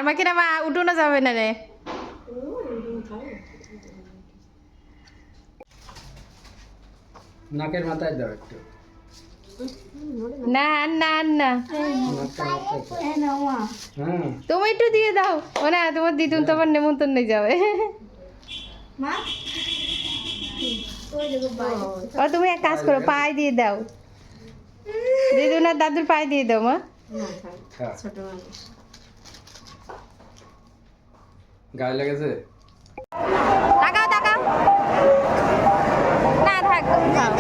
আমাকে না মা উঠোনো যাবে না রে। নাকের মাথায় দাও একটু। না না না হ্যাঁ তুমি একটু দিয়ে দাও। ও না তোমার দিদুন তো আবার নেমন্তন্নে যাবে। ও তুমি এক কাজ করো, পায়ে দিয়ে দাও। দিদুন আর দাদুর পায়ে দিয়ে দাও মা। গায়ে লেগেছে। তাকাও তাকাও। না থাক তুমি খাও।